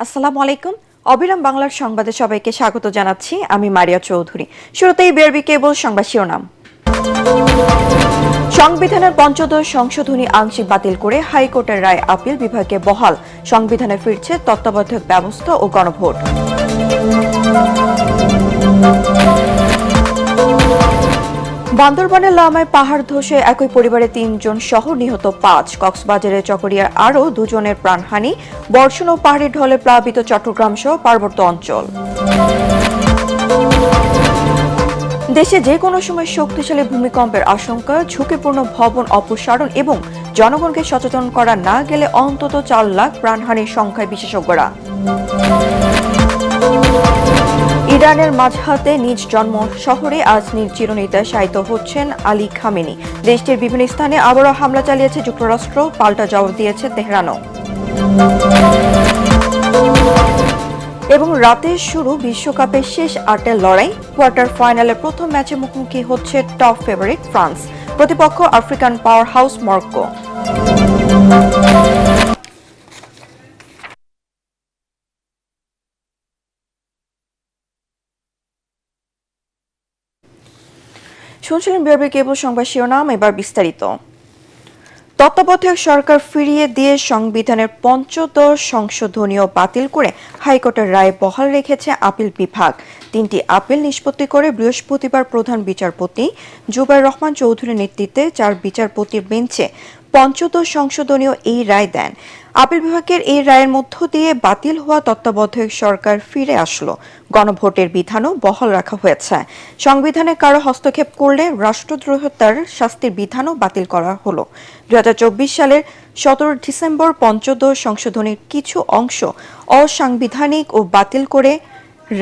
আসসালামু আলাইকুম। অবিরাম বাংলার সংবাদে সবাইকে স্বাগত জানাচ্ছি। আমি মারিয়া চৌধুরী। শুরুতেই বিআরবি কেবল সংবাদ শিরোনাম। সংবিধানের পঞ্চদশ সংশোধনী আংশিক বাতিল করে হাইকোর্টের রায় আপিল বিভাগে বহাল। সংবিধানে ফিরছে তত্ত্বাবধায়ক ব্যবস্থা ও গণভোট। বান্দরবানের লামায় পাহাড় ধসে একই পরিবারে ৩ জন সহ নিহত ৫। কক্সবাজারের চকরিয়ার আরও ২ জনের প্রাণহানি। বর্ষণ ও পাহাড়ি ঢলে প্লাবিত চট্টগ্রাম সহ পার্বত্য অঞ্চল। দেশে যে কোনো সময় শক্তিশালী ভূমিকম্পের আশঙ্কা, ঝুঁকিপূর্ণ ভবন অপসারণ এবং জনগণকে সচেতন করা না গেলে অন্তত ৪ লাখ প্রাণহানির সংখ্যায় বিশেষজ্ঞরা। ইরানের মাঝহাতে নিজ জন্ম শহরে আজ চিরনিদ্রায় শায়িত হচ্ছেন আলী খামেনি। দেশটির বিভিন্ন স্থানে আবারও হামলা চালিয়েছে যুক্তরাষ্ট্র, পাল্টা জবাব দিয়েছে তেহরানও। এবং রাতে শুরু বিশ্বকাপের শেষ ৮-এর লড়াই। কোয়ার্টার ফাইনালের প্রথম ম্যাচে মুখোমুখি হচ্ছে টপ ফেভারিট ফ্রান্স, প্রতিপক্ষ আফ্রিকান পাওয়ার হাউস মরক্কো। শুনছিলেন বিআরবি কেবল সংবাদ শিরোনাম, এবার বিস্তারিত। তত্ত্বাবধায়ক সরকার ফিরিয়ে দিয়ে সংবিধানের পঞ্চদশ সংশোধনীও বাতিল করে হাইকোর্টের রায় বহাল রেখেছে আপিল বিভাগ। ৩টি আপিল নিষ্পত্তি করে বৃহস্পতিবার প্রধান বিচারপতি জুবাইর রহমান চৌধুরীর নেতৃত্বে ৪ বিচারপতির বেঞ্চে পঞ্চদশ সংশোধনীয় এই রায় দেন। আপিল বিভাগের এই রায়ের মধ্য দিয়ে বাতিল হওয়া তত্ত্বাবধায়ক সরকার ফিরে আসলো। গণভোটের বিধানও বহাল রাখা হয়েছে। সংবিধানে কারো হস্তক্ষেপ করলে রাষ্ট্রদ্রোহিতার শাস্তির বিধানও বাতিল করা হলো। ২০২৪ সালের ১৭ ডিসেম্বর পঞ্চদশ সংশোধনীর কিছু অংশ অসাংবিধানিক ও বাতিল করে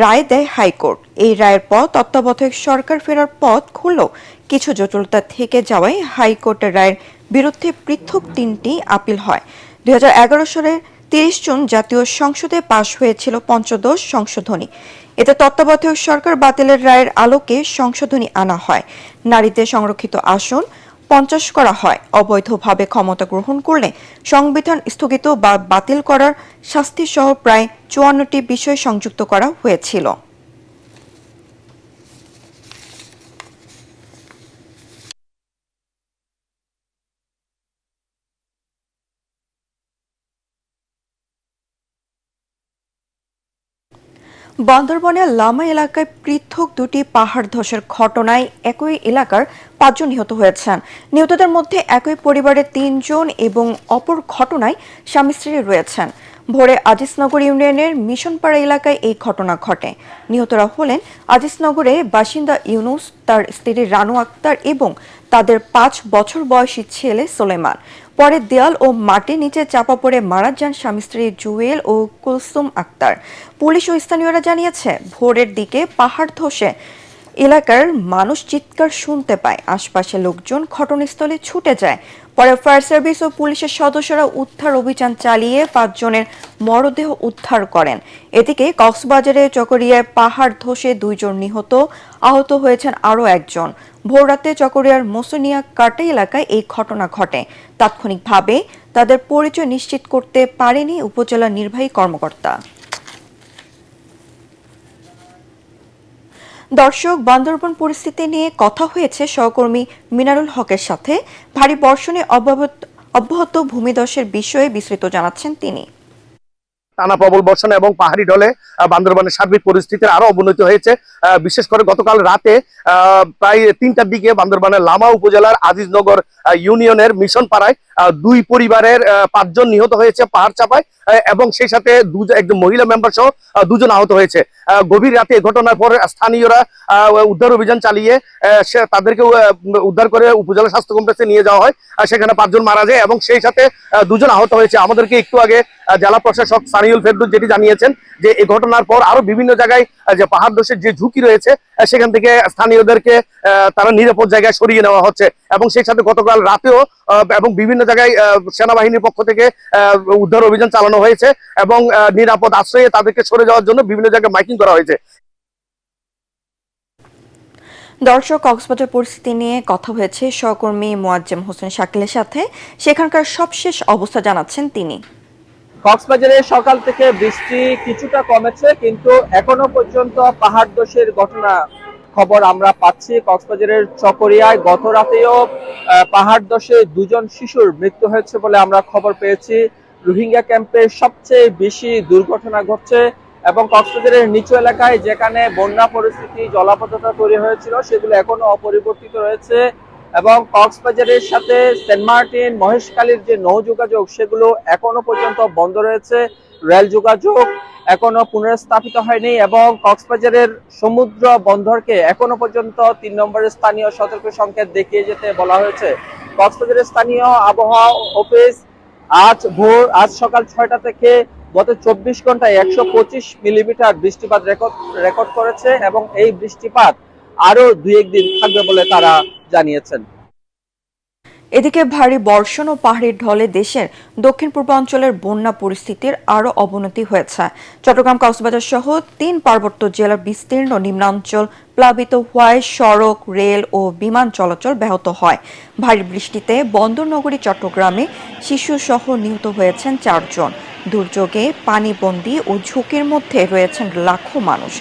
রায় দেয় হাইকোর্ট। এই রায়ের পর তত্ত্বাবধায়ক সরকার ফেরার পথ খুললেও কিছু জটিলতা থেকে যাওয়ায় হাইকোর্টের রায়ের বিরুদ্ধে পৃথক ৩টি আপিল হয়। ২০১১ সালের ৩০ জুন জাতীয় সংসদে পাশ হয়েছিল পঞ্চদশ সংশোধনী। এতে তত্ত্বাবধায়ক সরকার বাতিলের রায়ের আলোকে সংশোধনী আনা হয়। নারীদের সংরক্ষিত আসন ৫০ করা হয়। অবৈধভাবে ক্ষমতা গ্রহণ করলে সংবিধান স্থগিত বা বাতিল করার শাস্তি সহ প্রায় ৫৪টি বিষয় সংযুক্ত করা হয়েছিল। বান্দরবনের লামা এলাকায় পৃথক ২টি পাহাড় ধসের ঘটনায় একই এলাকার ৫ জন নিহত হয়েছেন। নিহতদের মধ্যে একই পরিবারের ৩ জন এবং অপর ঘটনায় স্বামী স্ত্রী রয়েছেন। ভোরে আজিজনগর ইউনিয়নের মিশনপাড়া এলাকায় এই ঘটনা ঘটে। নিহতরা হলেন আজিজনগরে বাসিন্দা ইউনুস, তার স্ত্রী রানু আক্তার এবং তাদের ৫ বছর বয়সী ছেলে সোলেমান। পরে দেয়াল ও মাটির নিচে চাপা পড়ে মারা যান স্বামী স্ত্রী জুয়েল ও কুলসুম আক্তার। পুলিশ ও স্থানীয়রা জানিয়েছে, ভোরের দিকে পাহাড় ধসে এলাকার মানুষ চিৎকার শুনতে পায়। আশপাশের লোকজন ঘটনাস্থলে ছুটে যায়। পরে ফায়ার সার্ভিস ও পুলিশের সদস্যরা উদ্ধার অভিযান চালিয়ে ৫ জনের মরদেহ উদ্ধার করেন। এদিকে কক্সবাজারে চকরিয়ায় পাহাড় ধসে ২ জন নিহত, আহত হয়েছেন আরও ১ জন। ভোররাতে চকরিয়ার মোসনিয়া কাটে এলাকায় এই ঘটনা ঘটে। তাৎক্ষণিকভাবে তাদের পরিচয় নিশ্চিত করতে পারেনি উপজেলা নির্বাহী কর্মকর্তা। দর্শক, বান্দরবন পরিস্থিতি নিয়ে কথা হয়েছে সহকর্মী মিনারুল হকের সাথে। ভারী বর্ষণে অব্যাহত ভূমিধসের বিষয়ে বিস্তারিত জানাচ্ছেন তিনি। টানা প্রবল বর্ষণ এবং পাহাড়ি ঢলে বান্দরবানের সার্বিক পরিস্থিতির আরো অবনতি হয়েছে। বিশেষ করে গতকাল রাতে প্রায় ৩টার দিকে বান্দরবানের লামা উপজেলার আজিজনগর ইউনিয়নের মিশন পাড়ায় ২ পরিবারের ৫ জন নিহত হয়েছে পাহাড় চাপায়, এবং সেই সাথে একজন মহিলা মেম্বার সহ ২ জন আহত হয়েছে। গভীর রাতে ঘটনার পর স্থানীয়রা উদ্ধার অভিযান চালিয়ে তাদেরকে উদ্ধার করে উপজেলা স্বাস্থ্য কমপ্লেক্সে নিয়ে যাওয়া হয়। সেখানে ৫ জন মারা যায় এবং সেই সাথে ২ জন আহত হয়েছে। আমাদেরকে একটু আগে জেলা প্রশাসক সানিউল ফেরদৌস যেটি জানিয়েছেন যে এই ঘটনার পর আরো বিভিন্ন জায়গায় যে পাহাড় ধসের যে ঝুঁকি রয়েছে সেখান থেকে স্থানীয়দেরকে তারা নিরাপদ জায়গায় সরিয়ে নেওয়া হচ্ছে, এবং সেই সাথে গতকাল রাতেও এবং বিভিন্ন জায়গায় সেনাবাহিনীর পক্ষ থেকে উদ্ধার অভিযান চালানো হয়েছে এবং নিরাপদ আশ্রয়ে তাদেরকে সরে যাওয়ার জন্য বিভিন্ন জায়গায় মাইকিং করা হয়েছে। দর্শক, কক্সবাজার পরিস্থিতি নিয়ে কথা হয়েছে সহকর্মী মোয়াজ্জেম হোসেন শাকিলের সাথে। সেখানকার সবশেষ অবস্থা জানাচ্ছেন তিনি। কক্সবাজারে সকাল থেকে বৃষ্টি কিছুটা কমেছে, কিন্তু এখনো পর্যন্ত পাহাড় ধসের ঘটনা খবর আমরা পাচ্ছি। কক্সবাজারের চকরিয়ায় গত রাতেও পাহাড় ধসে 2 জন শিশুর মৃত্যু হয়েছে বলে আমরা খবর পেয়েছি। রোহিঙ্গা ক্যাম্পে সবচেয়ে বেশি দুর্ঘটনা ঘটছে এবং কক্সবাজারের নিচু এলাকায় যেখানে বন্যা পরিস্থিতি, জলাবদ্ধতা তৈরি হয়েছিল, সেগুলো এখনো অপরিবর্তিত রয়েছে এবং কক্সবাজারের সাথে সেন্ট মার্টিন, মহেশখালীর যে নৌ যোগাযোগ সেগুলো এখনো পর্যন্ত বন্ধ রয়েছে। রেল যোগাযোগ এখনো পুনর্স্থাপিত হয়নি এবং কক্সবাজারের সমুদ্র বন্দরকে এখনো পর্যন্ত 3 নম্বরের স্থানীয় সতর্ক সংকেত দেখিয়ে যেতে বলা হয়েছে। কক্সবাজারের স্থানীয় আবহাওয়া অফিস আজ সকাল 6টা থেকে গত 24 ঘন্টায় 125 মিলিমিটার বৃষ্টিপাত রেকর্ড করেছে এবং এই বৃষ্টিপাত আরো 2-1 দিন থাকবে বলে তারা জানিয়েছেন। এদিকে ভারী বর্ষণ ও পাহাড়ের ঢলে দেশের দক্ষিণ পূর্বাঞ্চলের বন্যা পরিস্থিতির আরও অবনতি হয়েছে। চট্টগ্রাম, কক্সবাজার সহ 3 পার্বত্য জেলার বিস্তীর্ণ নিম্নাঞ্চল প্লাবিত হওয়ায় সড়ক, রেল ও বিমান চলাচল ব্যাহত হয়। ভারী বৃষ্টিতে বন্দরনগরী চট্টগ্রামে শিশুসহ নিহত হয়েছেন 4 জন। দুর্যোগে পানিবন্দী ও ঝুঁকির মধ্যে রয়েছেন লাখো মানুষ।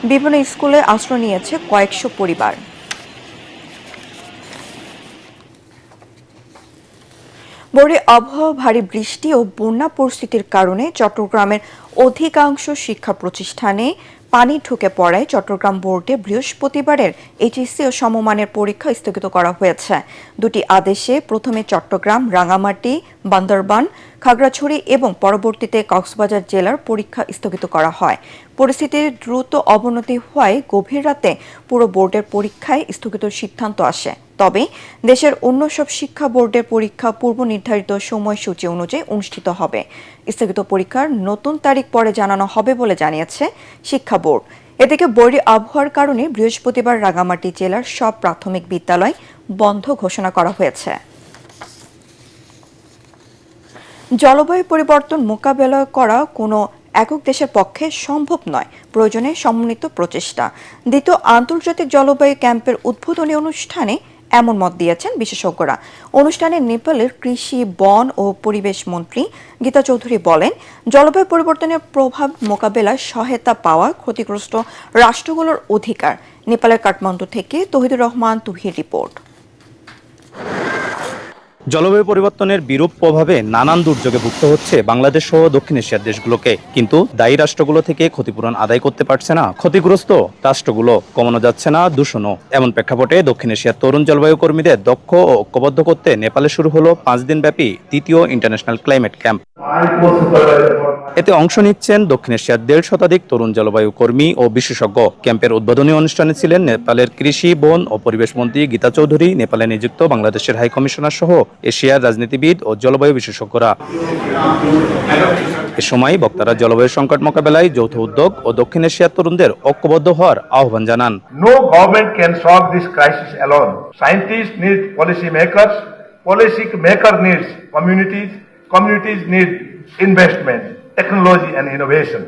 বিভিন্ন স্কুলে আশ্রয় নিয়েছে কয়েকশো পরিবার। বড়ি আবহাওয়া, ভারী বৃষ্টি ও বন্যা পরিস্থিতির কারণে চট্টগ্রামের অধিকাংশ শিক্ষা প্রতিষ্ঠানে পানি ঢুকে পড়ায় চট্টগ্রাম বোর্ডে বৃহস্পতিবারের এইচএসসি ও সমমানের পরীক্ষা স্থগিত করা হয়েছে। 2টি আদেশে প্রথমে চট্টগ্রাম, রাঙামাটি, বান্দরবান, খাগড়াছড়ি এবং পরবর্তীতে কক্সবাজার জেলার পরীক্ষা স্থগিত করা হয়। পরিস্থিতির দ্রুত অবনতি হওয়ায় গভীর রাতে পুরো বোর্ডের পরীক্ষায় স্থগিতের সিদ্ধান্ত আসে। তবে দেশের অন্য সব শিক্ষা বোর্ডের পরীক্ষা পূর্ব নির্ধারিত সময়সূচি অনুযায়ী অনুষ্ঠিত হবে। স্থগিত পরীক্ষার নতুন তারিখ পরে জানানো হবে বলে জানিয়েছে শিক্ষা বোর্ড। এদিকে বৈরী আবহাওয়ার কারণে বৃহস্পতিবার রাঙামাটি জেলার সব প্রাথমিক বিদ্যালয় বন্ধ ঘোষণা করা হয়েছে। জলবায়ু পরিবর্তন মোকাবেলা করা কোনো একক দেশের পক্ষে সম্ভব নয়, প্রয়োজনে সমন্বিত প্রচেষ্টা। দ্বিতীয় আন্তর্জাতিক জলবায়ু ক্যাম্পের উদ্বোধনী অনুষ্ঠানে এমন মত দিয়েছেন বিশেষজ্ঞরা। অনুষ্ঠানে নেপালের কৃষি, বন ও পরিবেশ মন্ত্রী গীতা চৌধুরী বলেন, জলবায়ু পরিবর্তনের প্রভাব মোকাবেলায় সহায়তা পাওয়া ক্ষতিগ্রস্ত রাষ্ট্রগুলোর অধিকার। নেপালের কাঠমান্ডু থেকে তহিদুর রহমান তুহির রিপোর্ট। জলবায়ু পরিবর্তনের বিরূপ প্রভাবে নানান দুর্যোগে ভুগতে হচ্ছে বাংলাদেশ সহ দক্ষিণ এশিয়ার দেশগুলোকে, কিন্তু দায়ী রাষ্ট্রগুলো থেকে ক্ষতিপূরণ আদায় করতে পারছে না ক্ষতিগ্রস্ত রাষ্ট্রগুলো, কমানো যাচ্ছে না দূষণও। এমন প্রেক্ষাপটে দক্ষিণ এশিয়ার তরুণ জলবায়ু কর্মীদের দক্ষ ও ঐক্যবদ্ধ করতে নেপালে শুরু হলো 5 দিনব্যাপী 3য় ইন্টারন্যাশনাল ক্লাইমেট ক্যাম্প। এতে অংশ নিচ্ছেন দক্ষিণ এশিয়ার 1.5 শতাধিক তরুণ জলবায়ু কর্মী ও বিশেষজ্ঞ। ক্যাম্পের উদ্বোধনী অনুষ্ঠানে ছিলেন নেপালের কৃষি, বন ও পরিবেশ মন্ত্রী গীতা চৌধুরী, নেপালে নিযুক্ত বাংলাদেশের হাই কমিশনার সহ এশিয়ার রাজনীতিবিদ ও জলবায়ু বিশেষজ্ঞরা। এ সময় বক্তারা জলবায়ু সংকট মোকাবেলায় যৌথ উদ্যোগ ও দক্ষিণ এশিয়ার তরুণদের ঐক্যবদ্ধ হওয়ার আহ্বান জানান। No government can solve this crisis alone. Scientists need policy makers, policy maker needs communities, communities need investment, technology and innovation.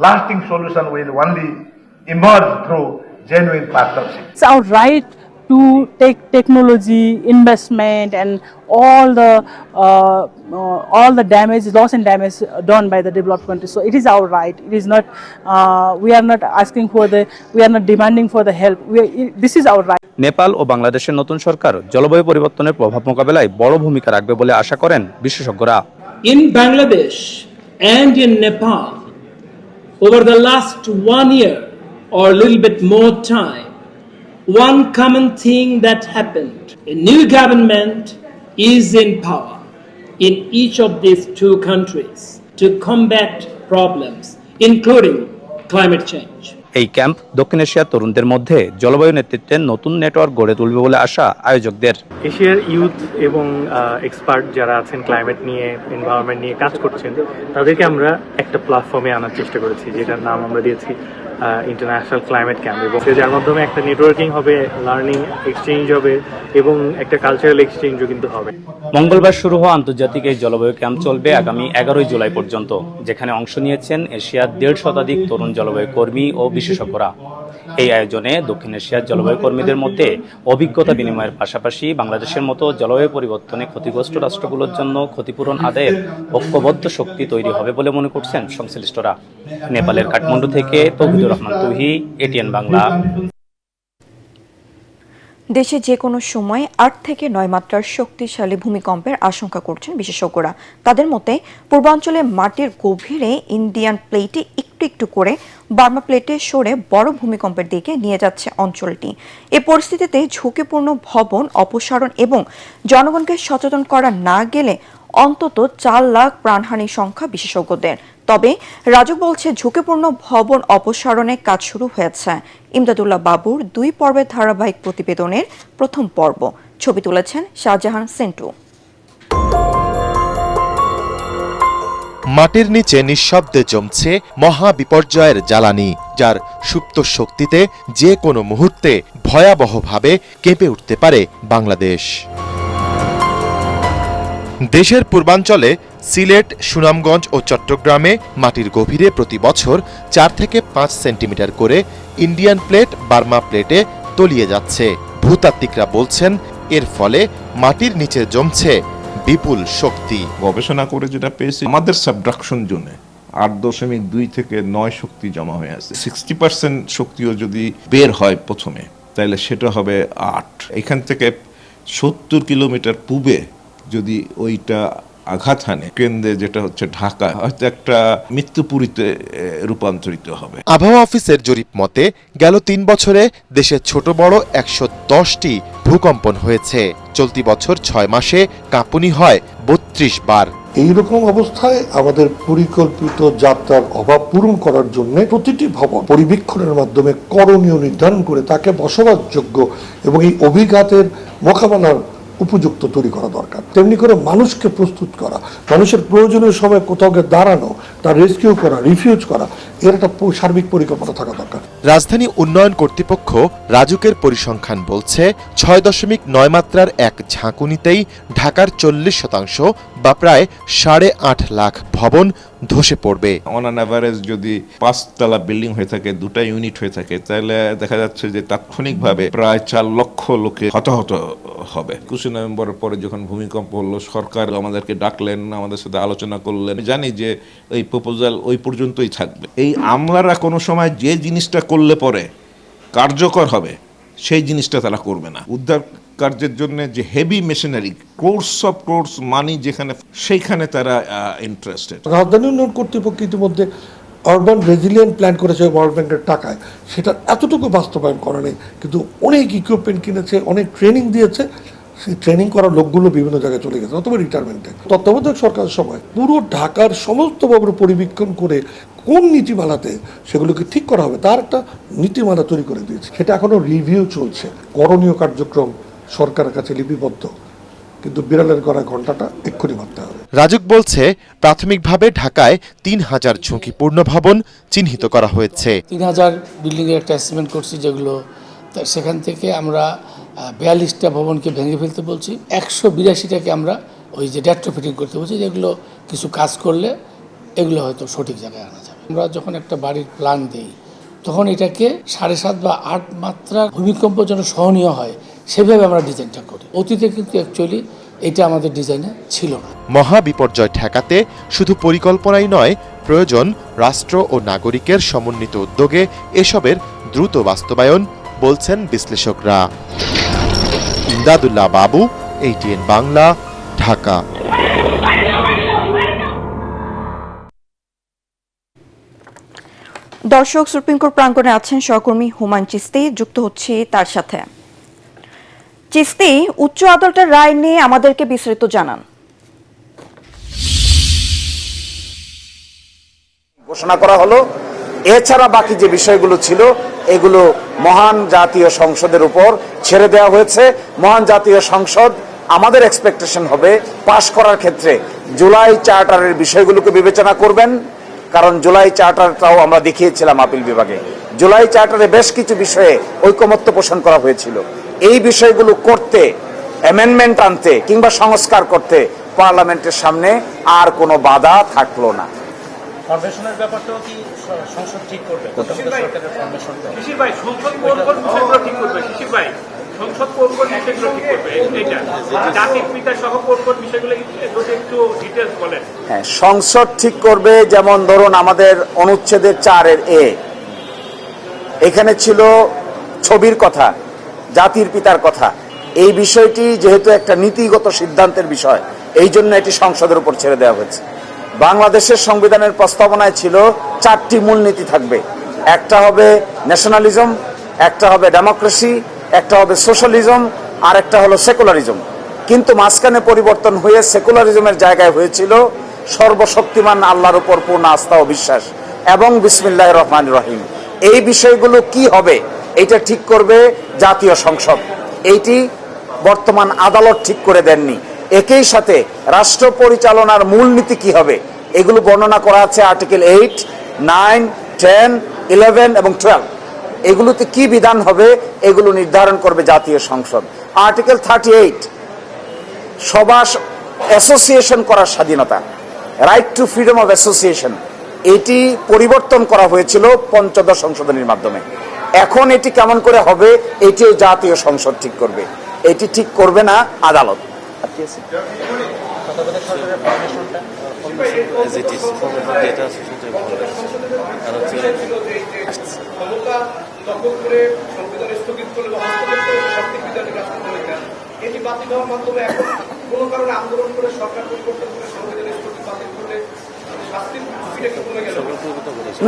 Lasting solution will only emerge through genuine partnership. It's our right to take technology, investment, and all the damage, loss and damage done by the developed countries. So it is our right. It is not. We are not asking for we are not demanding for the help. This is our right. Nepal ও বাংলাদেশের নতুন সরকার জলবায়ু পরিবর্তনের প্রভাব মোকাবেলায় বড় ভূমিকা রাখবে বলে আশা করেন বিশেষজ্ঞরা। In Bangladesh and in Nepal, over the last 1 year or a little bit more time, one common thing that happened, a new government is in power in each of these 2 countries to combat problems, including climate change. এই camp দক্ষিণ এশিয়ার তরুণদের মধ্যে জলবায়ু নেতৃত্বের নতুন network গড়ে তুলবে বলে আশা আয়োজকদের। এশিয়ার ইউথ এবং এক্সপার্ট যারা আছেন ক্লাইমেট নিয়ে, এনভায়রনমেন্ট নিয়ে কাজ করছেন, তাদেরকে আমরা একটা প্ল্যাটফর্মে আনার চেষ্টা করেছি, যেটার নাম আমরা দিয়েছি ইন্টারন্যাশনাল ক্লাইমেট ক্যাম্প, এবং যার মাধ্যমে একটা নেটওয়ার্কিং হবে, লার্নিং এক্সচেঞ্জ হবে এবং একটা কালচারাল এক্সচেঞ্জও কিন্তু হবে। মঙ্গলবার শুরু হওয়া আন্তর্জাতিক এই জলবায়ু ক্যাম্প চলবে আগামী 11 জুলাই পর্যন্ত, যেখানে অংশ নিয়েছেন এশিয়ার 1.5 শতাধিক তরুণ জলবায়ু কর্মী ও বিশেষজ্ঞরা। এই আয়োজনে দক্ষিণ এশিয়ার জলবায়ু কর্মীদের মধ্যে অভিজ্ঞতা বিনিময়ের পাশাপাশি বাংলাদেশের মতো জলবায়ু পরিবর্তনে ক্ষতিগ্রস্ত রাষ্ট্রগুলোর জন্য ক্ষতিপূরণ আদায়ের ঐক্যবদ্ধ শক্তি তৈরি হবে বলে মনে করছেন সংশ্লিষ্টরা। নেপালের কাঠমান্ডু থেকে তৌহিদুর রহমান তুহি, এটিএন বাংলা। দেশে যে কোনো সময় 8 থেকে 9 মাত্রার শক্তিশালী ভূমিকম্পের আশঙ্কা করছেন বিশেষজ্ঞরা। তাদের মতে পূর্বাঞ্চলে মাটির গভীরে ইন্ডিয়ান প্লেটে একটু একটু করে বার্মা প্লেটে সরে বড় ভূমিকম্পের দিকে নিয়ে যাচ্ছে অঞ্চলটি। এ পরিস্থিতিতে ঝুঁকিপূর্ণ ভবন অপসারণ এবং জনগণকে সচেতন করা না গেলে অন্তত 4 লাখ প্রাণহানির সংখ্যা বিশেষজ্ঞদের। তবে রাজুক বলছে ঝুঁকিপূর্ণ ভবন অপসারণের কাজ শুরু হয়েছে। ইমদাদুল্লাহ বাবুর 2 পর্বের ধারাবাহিক প্রতিবেদনের প্রথম পর্ব। ছবি তুলেছেন শাহজাহান সেন্টু। মাটির নিচে নিঃশব্দে জমছে মহা বিপর্যয়ের জ্বালানি, যার সুপ্ত শক্তিতে যে কোনো মুহূর্তে ভয়াবহভাবে কেঁপে উঠতে পারে বাংলাদেশ। দেশের পূর্বাঞ্চলে সিলেট, সুনামগঞ্জ ও চট্টগ্রামে মাটির গভীরে প্রতি বছর 4 থেকে 5 সেন্টিমিটার করে ইন্ডিয়ান প্লেট বার্মা প্লেটে তলিয়ে যাচ্ছে। ভূতাত্ত্বিকরা বলছেন এর ফলে মাটির নিচে জমছে বিপুল শক্তি। গবেষণা করে যেটা পেয়েছি, আমাদের সাবডাকশন জোনে 8.2 থেকে 9 শক্তি জমা হয়ে আছে। 60% শক্তিও যদি বের হয় প্রথমে, তাহলে সেটা হবে 8। এখান থেকে 70 কিলোমিটার পূবে যদি ওইটা আঘাত হানে কেন্দ্রে, যেটা হচ্ছে ঢাকা, হয়তো একটা মৃত্যুপুরীতে রূপান্তরিত হবে। আবহাওয়া অফিসের জরিপ মতে গেল 3 বছরে দেশে ছোট বড় 110টি ভূকম্পন হয়েছে। চলতি বছর 6 মাসে কাঁপুনি হয় 32 বার। এইরকম অবস্থায় আমাদের পরিকল্পিত যাত্রার অভাব পূরণ করার জন্য প্রতিটি ভবন পরিবীক্ষণের মাধ্যমে করণীয় নির্ধারণ করে তাকে বসবাসযোগ্য এবং এই অভিঘাতের মোকাবেলার উপযুক্ত তৈরি করা দরকার। তেমনি করে মানুষকে প্রস্তুত করা, মানুষের প্রয়োজনীয় সময় কোথাও গিয়ে দাঁড়ানো, তার রেস্কিউ করা, রিফিউজ করা, এর একটা সার্বিক পরিকল্পনা থাকা দরকার। রাজধানী উন্নয়ন কর্তৃপক্ষ রাজুকের পরিসংখ্যান বলছে 6.9 মাত্রার এক ঝাঁকুনিতেই ঢাকার 40% বা প্রায় 8.5 লাখ ভবন ধসে পড়বে। অন অ্যান অ্যাভারেজ যদি 5 তলা বিল্ডিং হয়ে থাকে, 2টা ইউনিট হয়ে থাকে, তাহলে দেখা যাচ্ছে যে তাৎক্ষণিকভাবে প্রায় 4 লক্ষ লোকে হতাহত হবে। 21 নভেম্বরের পরে যখন ভূমিকম্প হলো, সরকার আমাদেরকে ডাকলেন, আমাদের সাথে আলোচনা করলেন। জানি যে এই প্রপোজাল ওই পর্যন্তই থাকবে। এই আমলারা কোনো সময় যে জিনিসটা করলে পরে কার্যকর হবে, সেই জিনিসটা তারা করবে না। উদ্ধার কার্যের জন্য যে heavy machinery, course of course মানি যেখানে, সেইখানে তারা ইন্টারেস্টেড। রাজধানী উন্নয়ন কর্তৃপক্ষ ইতিমধ্যে আরবান রেজিলিয়েন্ট প্ল্যান করেছে ওয়ার্ল্ড ব্যাংকের টাকায়, সেটা এতটুকু বাস্তবায়ন করা নেই। কিন্তু অনেক ইকুইপমেন্ট কিনেছে, অনেক ট্রেনিং দিয়েছে, সেই ট্রেনিং করা লোকগুলো বিভিন্ন জায়গায় চলে গেছে, অথবা রিটায়ারমেন্টে। তত্ত্বাবধায়ক সরকারের সময় পুরো ঢাকার সমস্ত ভবন পরিবীক্ষণ করে কোন নীতিমালাতে সেগুলোকে ঠিক করা হবে তার একটা নীতিমালা তৈরি করে দিয়েছে। সেটা এখনো রিভিউ চলছে। করণীয় কার্যক্রম সরকারের কাছে লিপিবদ্ধ, কিন্তু বিড়ালের গড়া ঘন্টাটা এক্ষুনি ভাবতে হবে। রাজুক বলছে প্রাথমিকভাবে ঢাকায় 3000 ঝুঁকিপূর্ণ ভবন চিহ্নিত করা হয়েছে। 3000 বিল্ডিং এর একটা এস্টিমেট করছি, যেগুলো সেখান থেকে আমরা 42টা ভবনকে ভেঙে ফেলতে বলছি, 182টাকে আমরা ওই যে রেট্রোফিটিং করতে বলছি, যেগুলো কিছু কাজ করলে এগুলো হয়তো সঠিক জায়গায় আনা যাবে। আমরা যখন একটা বাড়ির প্ল্যান দিই, তখন এটাকে 7.5 বা 8 মাত্রা ভূমিকম্প যেন সহনীয় হয়, সেভাবে আমরা ডিজাইনটা করি। অতীতে কিন্তু অ্যাকচুয়ালি এটা আমাদের ডিজাইনে ছিল না। মহা বিপর্যয় ঠেকাতে শুধু পরিকল্পনাই নয়, প্রয়োজন রাষ্ট্র ও নাগরিকের সমন্বিত উদ্যোগে এসবের দ্রুত বাস্তবায়ন, বলছেন বিশ্লেষকরা। ইমদাদুল্লাহ বাবু, এটিএন বাংলা, ঢাকা। দর্শক, সুপ্রিম কোর্ট প্রাঙ্গণে আছেন সহকর্মী হুমায়ুন চিস্তি, যুক্ত হচ্ছে তার সাথে। চিস্তি, উচ্চ আদালতের রায় নিয়ে আমাদেরকে বিস্তারিত জানান। ঘোষণা করা হলো, এছাড়া বাকি যে বিষয়গুলো ছিল এগুলো মহান জাতীয় সংসদের উপর ছেড়ে দেওয়া হয়েছে। মহান জাতীয় সংসদ, আমাদের এক্সপেকটেশন হবে, পাশ করার ক্ষেত্রে জুলাই চার্টারের বিষয়গুলোকে বিবেচনা করবেন। কারণ জুলাই চার্টারটাও আমরা দেখিয়েছিলাম আপিল বিভাগে, জুলাই চার্টারে বেশ কিছু বিষয়ে ঐকমত্য পোষণ করা হয়েছিল। এই বিষয়গুলো করতে, অ্যামেন্ডমেন্ট আনতে কিংবা সংস্কার করতে পার্লামেন্টের সামনে আর কোনো বাধা থাকলো না। ফরমেশনের ব্যাপারটাও কি সংসদ ঠিক করবে? সরকারের ফরমেশন শিশির ভাই, সংসদ কোন কোন বিষয়গুলো ঠিক করবে? শিশির ভাই, সংসদ কোন কোন বিষয়গুলো ঠিক করবে? এইটা জাতির পিতা সহ কোন কোন বিষয়গুলো একটু ডিটেইলস বলেন। হ্যাঁ, সংসদ ঠিক করবে, যেমন ধরুন আমাদের অনুচ্ছেদের 4(a) এখানে ছিল ছবির কথা, জাতির পিতার কথা। এই বিষয়টি যেহেতু একটা নীতিগত সিদ্ধান্তের বিষয়, এই জন্য এটি সংসদের উপর ছেড়ে দেওয়া হয়েছে। বাংলাদেশের সংবিধানের প্রস্তাবনায় ছিল 4টি মূলনীতি থাকবে। একটা হবে ন্যাশনালিজম, একটা হবে ডেমোক্রেসি, একটা হবে সোশ্যালিজম, আর একটা হলো সেকুলারিজম। কিন্তু মাঝখানে পরিবর্তন হয়ে সেকুলারিজমের জায়গায় হয়েছিল সর্বশক্তিমান আল্লাহর উপর পূর্ণ আস্থা ও বিশ্বাস এবং বিসমিল্লাহির রহমানির রহিম। এই বিষয়গুলো কি হবে এটা ঠিক করবে জাতীয় সংসদ। এইটি বর্তমান আদালত ঠিক করে দেননি। একই সাথে রাষ্ট্র পরিচালনার মূলনীতি কি হবে এগুলো বর্ণনা করা আছে আর্টিকেল 8, 9, 10, 11 এবং 12। এগুলোতে কি বিধান হবে এগুলো নির্ধারণ করবে জাতীয় সংসদ। আর্টিকেল 38 সভা অ্যাসোসিয়েশন করার স্বাধীনতা, right two freedom of association, এটি পরিবর্তন করা হয়েছিল ৫ম সংশোধনীর মাধ্যমে। এখন এটি কেমন করে হবে এটিও জাতীয় সংসদ ঠিক করবে, এটি ঠিক করবে না আদালত।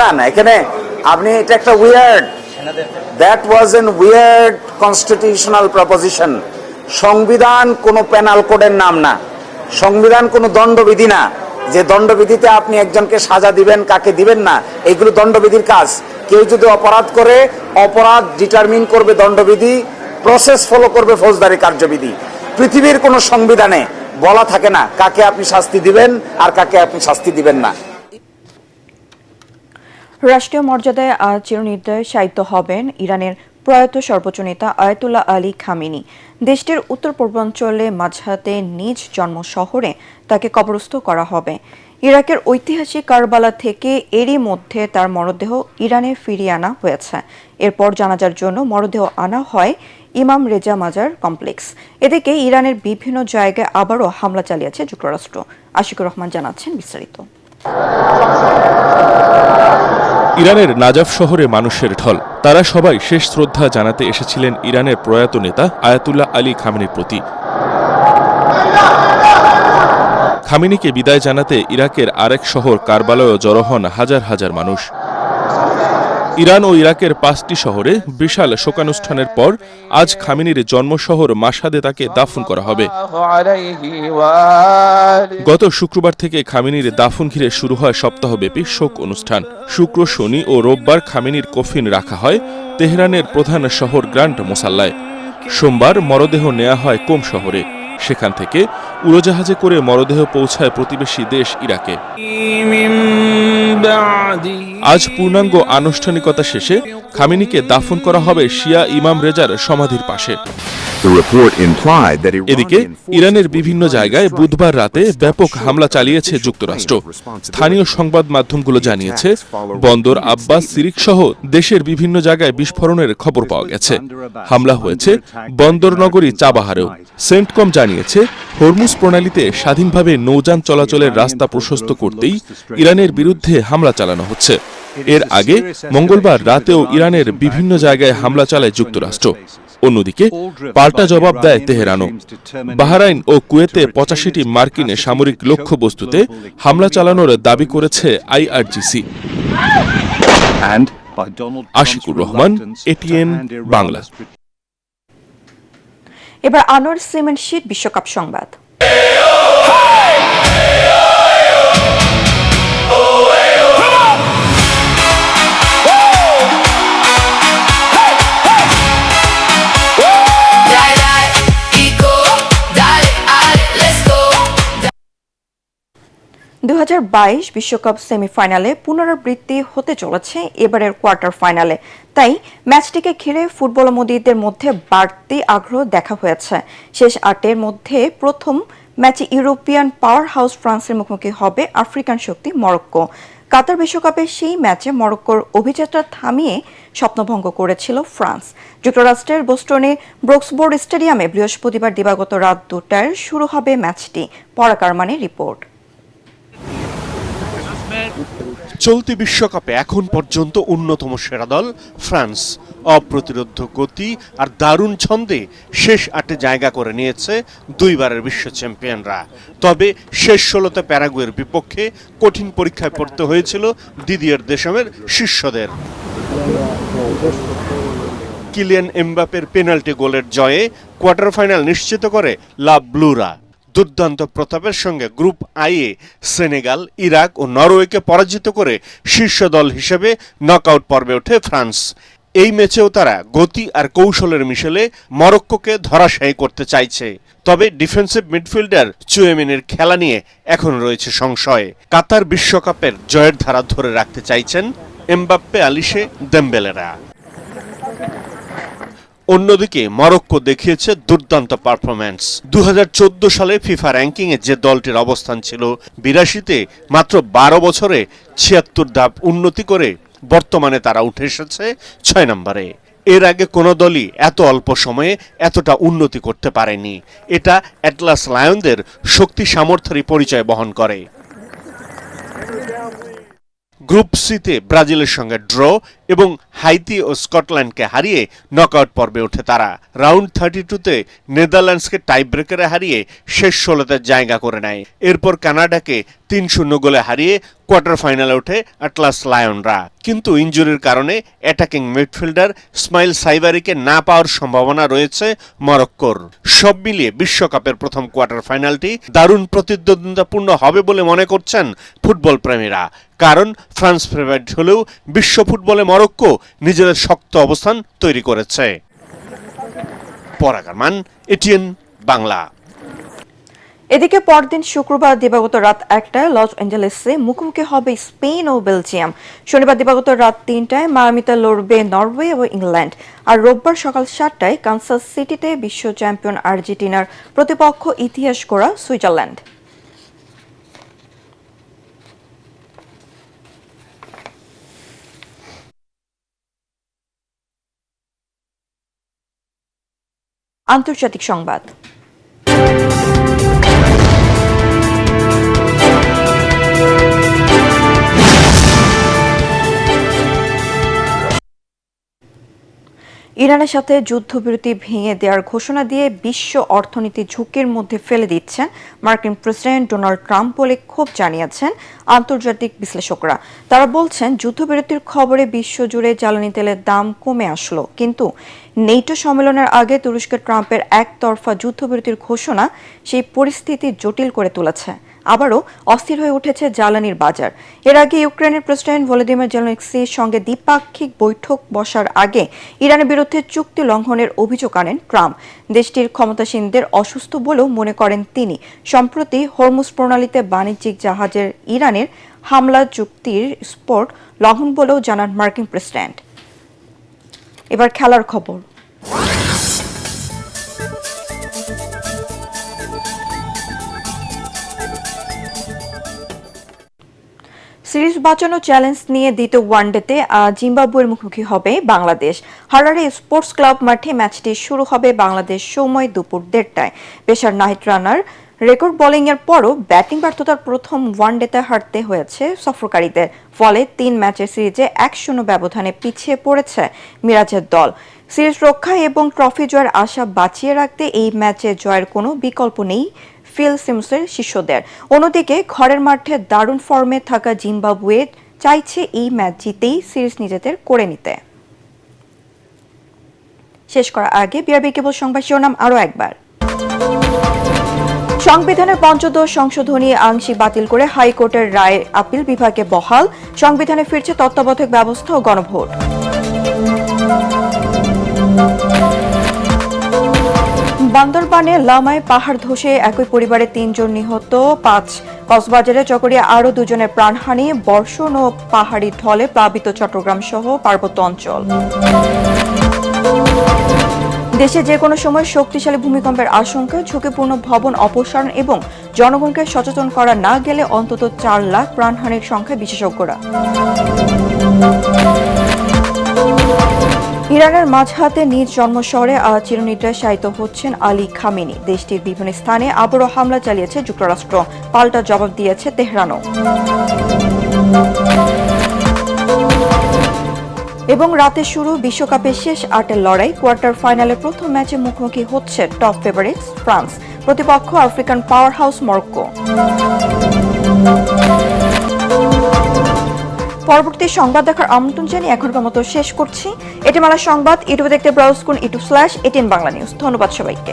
না না, এখানে আপনি এটা একটা weird, that was an weird constitutional proposition. সংবিধান কোনো পেনাল কোডের নাম না, সংবিধান কোনো দণ্ডবিধি না যে দণ্ডবিধিতে আপনি একজনকে সাজা দিবেন কাকে দিবেন না, এগুলো দণ্ডবিধির কাজ। কেউ যদি অপরাধ করে অপরাধ ডিটারমিন করবে দণ্ডবিধি, প্রসেস ফলো করবে ফৌজদারি কার্যবিধি। পৃথিবীর কোনো সংবিধানে বলা থাকে না কাকে আপনি শাস্তি দিবেন আর কাকে আপনি শাস্তি দিবেন না। রাষ্ট্রীয় মর্যাদায় আজ চিরনির্দয় শায়িত হবেন ইরানের প্রয়াত সর্বোচ্চ নেতা আয়াতুল্লাহ আলী খামেনি। দেশটির উত্তর পূর্বাঞ্চলে মাঝহাতে নিজ জন্ম শহরে তাকে কবরস্থ করা হবে। ইরাকের ঐতিহাসিক কারবালা থেকে এরই মধ্যে তার মরদেহ ইরানে ফিরিয়ে আনা হয়েছে। এরপর জানাজার জন্য মরদেহ আনা হয় ইমাম রেজা মাজার কমপ্লেক্স। এদিকে ইরানের বিভিন্ন জায়গায় আবারও হামলা চালিয়েছে যুক্তরাষ্ট্র। আশিকুর রহমান জানাচ্ছেন বিস্তারিত। ইরানের নাজাফ শহরে মানুষের ঢল। তারা সবাই শেষ শ্রদ্ধা জানাতে এসেছিলেন ইরানের প্রয়াত নেতা আয়াতুল্লাহ আলী খামেনির প্রতি। খামেনিকে বিদায় জানাতে ইরাকের আরেক শহর কারবালায়ও জড়ো হন হাজার হাজার মানুষ। ইরান ও ইরাকের 5টি শহরে বিশাল শোকানুষ্ঠানের পর আজ খামেনির জন্মশহর মাশহাদে তাকে দাফন করা হবে। গত শুক্রবার থেকে খামেনির দাফন ঘিরে শুরু হয় সপ্তাহব্যাপী শোক অনুষ্ঠান। শুক্র, শনি ও রোববার খামেনির কফিন রাখা হয় তেহরানের প্রধান শহর গ্র্যান্ড মোসাল্লায়। সোমবার মরদেহ নেওয়া হয় কোম শহরে। সেখান থেকে উড়োজাহাজে করে মরদেহ পৌঁছায় প্রতিবেশী দেশ ইরাকে। আজ পূর্ণাঙ্গ আনুষ্ঠানিকতা শেষে খামেনিকে দাফন করা হবে শিয়া ইমাম রেজার সমাধির পাশে। এদিকে ইরানের বিভিন্ন জায়গায় বুধবার রাতে ব্যাপক হামলা চালিয়েছে যুক্তরাষ্ট্র। স্থানীয় সংবাদ মাধ্যমগুলো জানিয়েছে বন্দর আব্বাস সিরিক সহ দেশের বিভিন্ন জায়গায় বিস্ফোরণের খবর পাওয়া গেছে। হামলা হয়েছে বন্দর নগরী চাবাহারেও। সেন্টকম জানিয়েছে হরমুজ প্রণালীতে স্বাধীনভাবে নৌযান চলাচলের রাস্তা প্রশস্ত করতেই ইরানের বিরুদ্ধে হামলা চালানো হচ্ছে। এর আগে মঙ্গলবার রাতেও ইরানের বিভিন্ন জায়গায় হামলা চালায় যুক্তরাষ্ট্র। অন্যদিকে পাল্টা জবাব দেয় তেহরানও। বাহরাইন ও কুয়েতে 85টি মার্কিন সামরিক লক্ষ্যবস্তুতে হামলা চালানোর দাবি করেছে আইআরজিসি। আশিকুর রহমান, এটিএন বাংলা। এবার আনোয়ার সিমেন্ট শীট বিশ্বকাপ সংবাদ। 2022 বিশ্বকাপ সেমিফাইনালে পুনরাবৃত্তি হতে চলেছে এবারের কোয়ার্টার ফাইনালে। তাই ম্যাচটিকে ঘিরে ফুটবলমোদীদের মধ্যে বাড়তি আগ্রহ দেখা হয়েছে। শেষ 8-এর মধ্যে প্রথম ম্যাচে ইউরোপিয়ান পাওয়ার হাউস ফ্রান্সের মুখোমুখি হবে আফ্রিকান শক্তি মরক্কো। কাতার বিশ্বকাপের সেই ম্যাচে মরক্কোর অভিযাত্রা থামিয়ে স্বপ্নভঙ্গ করেছিল ফ্রান্স। যুক্তরাষ্ট্রের বোস্টনে ব্রুক্সবোর্ড স্টেডিয়ামে বৃহস্পতিবার দিবাগত রাত 2টায় শুরু হবে ম্যাচটি। পরাগ আরমানের রিপোর্ট। চলতি বিশ্বকাপে এখন পর্যন্ত অন্যতম সেরা দল ফ্রান্স। অপ্রতিরোধ্য গতি আর দারুণ ছন্দে শেষ 8-এ জায়গা করে নিয়েছে দুইবারের বিশ্ব চ্যাম্পিয়নরা। তবে শেষ 16তে প্যারাগুয়ের বিপক্ষে কঠিন পরীক্ষায় পড়তে হয়েছিল দিদিয়ের দেশমের শিষ্যদের। কিলিয়ান এমবাপের পেনাল্টি গোলের জয়ে কোয়ার্টার ফাইনাল নিশ্চিত করে লা ব্লুরা। দুর্দান্ত প্রতাপের সঙ্গে গ্রুপ আইয়ে সেনেগাল, ইরাক ও নরওয়েকে পরাজিত করে শীর্ষ দল হিসেবে নকআউট পর্বে ওঠে ফ্রান্স। এই ম্যাচেও তারা গতি আর কৌশলের মিশেলে মরক্কোকে ধরাশায়ী করতে চাইছে। তবে ডিফেন্সিভ মিডফিল্ডার চুয়েমিনের খেলা নিয়ে এখন রয়েছে সংশয়। কাতার বিশ্বকাপের জয়ের ধারা ধরে রাখতে চাইছেন এমবাপ্পে, আলিশে, দেমবেলেরা। অন্যদিকে মরক্কো দেখিয়েছে দুর্দান্ত পারফরম্যান্স। 2014 সালে ফিফা র্যাঙ্কিংয়ে যে দলটির অবস্থান ছিল 82-তে, মাত্র 12 বছরে 76 ধাপ উন্নতি করে বর্তমানে তারা উঠে এসেছে 6 নম্বরে। এর আগে কোনো দলই এত অল্প সময়ে এতটা উন্নতি করতে পারেনি। এটা অ্যাটলাস লায়নদের শক্তি সামর্থ্যেরই পরিচয় বহন করে। গ্রুপ সিতে ব্রাজিলের সঙ্গে ড্র এবং হাইতি ও স্কটল্যান্ডকে হারিয়ে নকআউট পর্বে ওঠে তারা। রাউন্ড 32-তে নেদারল্যান্ডসকে টাই ব্রেকারে হারিয়ে শেষ 16তে জায়গা করে নেয়। এরপর কানাডাকে 3-0 গোলে হারিয়ে কোয়ার্টার ফাইনালে ওঠে অ্যাটলাস লায়নরা। কিন্তু ইনজুরির কারণে অ্যাটাকিং মিডফিল্ডার ইসমাইল সাইবারিকে না পাওয়ার সম্ভাবনা রয়েছে মরক্কোর। সব মিলিয়ে বিশ্বকাপের প্রথম কোয়ার্টার ফাইনালটি দারুণ প্রতিদ্বন্দ্বিতাপূর্ণ হবে বলে মনে করছেন ফুটবল প্রেমীরা। কারণ ফ্রান্স ফেভারিট হলেও বিশ্ব ফুটবলে মরক্কো নিজেদের শক্ত অবস্থান তৈরি করেছে। পরাগ আরমান, এটিএন বাংলা। এদিকে পরদিন শুক্রবার দিবাগত রাত 1টায় লস অ্যাঞ্জেলেসে মুখোমুখি হবে স্পেন ও বেলজিয়াম। শনিবার দিবাগত রাত 3টায় মায়ামিতে লড়বে নরওয়ে ও ইংল্যান্ড। আর রোববার সকাল 7টায় কানসাস সিটিতে বিশ্ব চ্যাম্পিয়ন আর্জেন্টিনার প্রতিপক্ষ ইতিহাস গড়া সুইজারল্যান্ড। আন্তর্জাতিক সংবাদ। ইরানের সাথে যুদ্ধবিরতি ভেঙে দেওয়ার ঘোষণা দিয়ে বিশ্ব অর্থনীতি ঝুঁকির মধ্যে ফেলে দিচ্ছেন মার্কিন প্রেসিডেন্ট ডোনাল্ড ট্রাম্প বলে ক্ষোভ জানিয়েছেন আন্তর্জাতিক বিশ্লেষকরা। তারা বলছেন, যুদ্ধবিরতির খবরে বিশ্বজুড়ে জ্বালানি তেলের দাম কমে আসলো, কিন্তু নেটো সম্মেলনের আগে তুরস্কের ট্রাম্পের একতরফা যুদ্ধবিরতির ঘোষণা সেই পরিস্থিতি জটিল করে তুলেছে। আবারও অস্থির হয়ে উঠেছে জ্বালানির বাজার। এর আগে ইউক্রেনের প্রেসিডেন্ট ভলোদিমির জেলেনস্কির সঙ্গে দ্বিপাক্ষিক বৈঠক বসার আগে ইরানের বিরুদ্ধে চুক্তি লঙ্ঘনের অভিযোগ আনেন ট্রাম্প। দেশটির ক্ষমতাসীনদের অসুস্থ বলেও মনে করেন তিনি। সম্প্রতি হরমুজ প্রণালীতে বাণিজ্যিক জাহাজের ইরানের হামলা চুক্তির স্পট লঙ্ঘন বলেও জানান মার্কিন প্রেসিডেন্ট। এবার খেলার খবর। সিরিজ বাঁচানো চ্যালেঞ্জ নিয়ে দ্বিতীয় ওয়ানডেতে জিম্বাবুয়ের মুখোমুখি হবে বাংলাদেশ। হারারে স্পোর্টস ক্লাব মাঠে ম্যাচটি শুরু হবে বাংলাদেশ সময় দুপুর 1টায়। পেসার নাহিদ রানার রেকর্ড বোলিংয়ের পরও ব্যাটিং ব্যর্থতার প্রথম ওয়ানডেতে হারতে হয়েছে সফরকারীদের। ফলে 3 ম্যাচের সিরিজে 1-0 ব্যবধানে পিছিয়ে পড়েছে মিরাজের দল। সিরিজ রক্ষা এবং ট্রফি জয়ের আশা বাঁচিয়ে রাখতে এই ম্যাচে জয়ের কোনো বিকল্প নেই ফিল সিমসের শিষ্যদের। অন্যদিকে ঘরের মাঠে দারুণ ফর্মে থাকা জিম্বাবুয়ে চাইছে এই ম্যাচ জিতেই সিরিজ নিজেদের করে নিতে। শেষ করার আগে বিআরবি কেবল সংবাদ শিরোনাম আরও একবার। সংবিধানের ৫ম সংশোধনী আংশিক বাতিল করে হাইকোর্টের রায় আপিল বিভাগে বহাল। সংবিধানে ফিরছে তত্ত্বাবধায়ক ব্যবস্থা ও গণভোট। বান্দরবানে লামায় পাহাড় ধসে একই পরিবারে 3 জন নিহত, 5। কক্সবাজারে চকরিয়া আরও 2 জনের প্রাণহানি। বর্ষণ ও পাহাড়ি ঢলে প্লাবিত চট্টগ্রাম সহ পার্বত্য অঞ্চল। দেশে যে কোনো সময় শক্তিশালী ভূমিকম্পের আশঙ্কা, ঝুঁকিপূর্ণ ভবন অপসারণ এবং জনগণকে সচেতন করা না গেলে অন্তত 4 লাখ প্রাণহানির সংখ্যায় বিশেষজ্ঞরা। ইরানের মাঝহাতে নিজ জন্মশহরে আজ চিরনিদ্রায় শায়িত হচ্ছেন আলী খামেনি। দেশটির বিভিন্ন স্থানে আবারও হামলা চালিয়েছে যুক্তরাষ্ট্র, পাল্টা জবাব দিয়েছে তেহরানও। এবং রাতে শুরু বিশ্বকাপের শেষ 8-এর লড়াই। কোয়ার্টার ফাইনালের প্রথম ম্যাচে মুখোমুখি হচ্ছে টপ ফেভারিটস ফ্রান্স, প্রতিপক্ষ আফ্রিকান পাওয়ার হাউস মরক্কো। পরবর্তী সংবাদ দেখার আমন্ত্রণ জানিয়ে এখনকার মতো শেষ করছি। এটি মালা সংবাদ। ইউটিউবে দেখতে ব্রাউজ করুন youtube/ATN বাংলা নিউজ। ধন্যবাদ সবাইকে।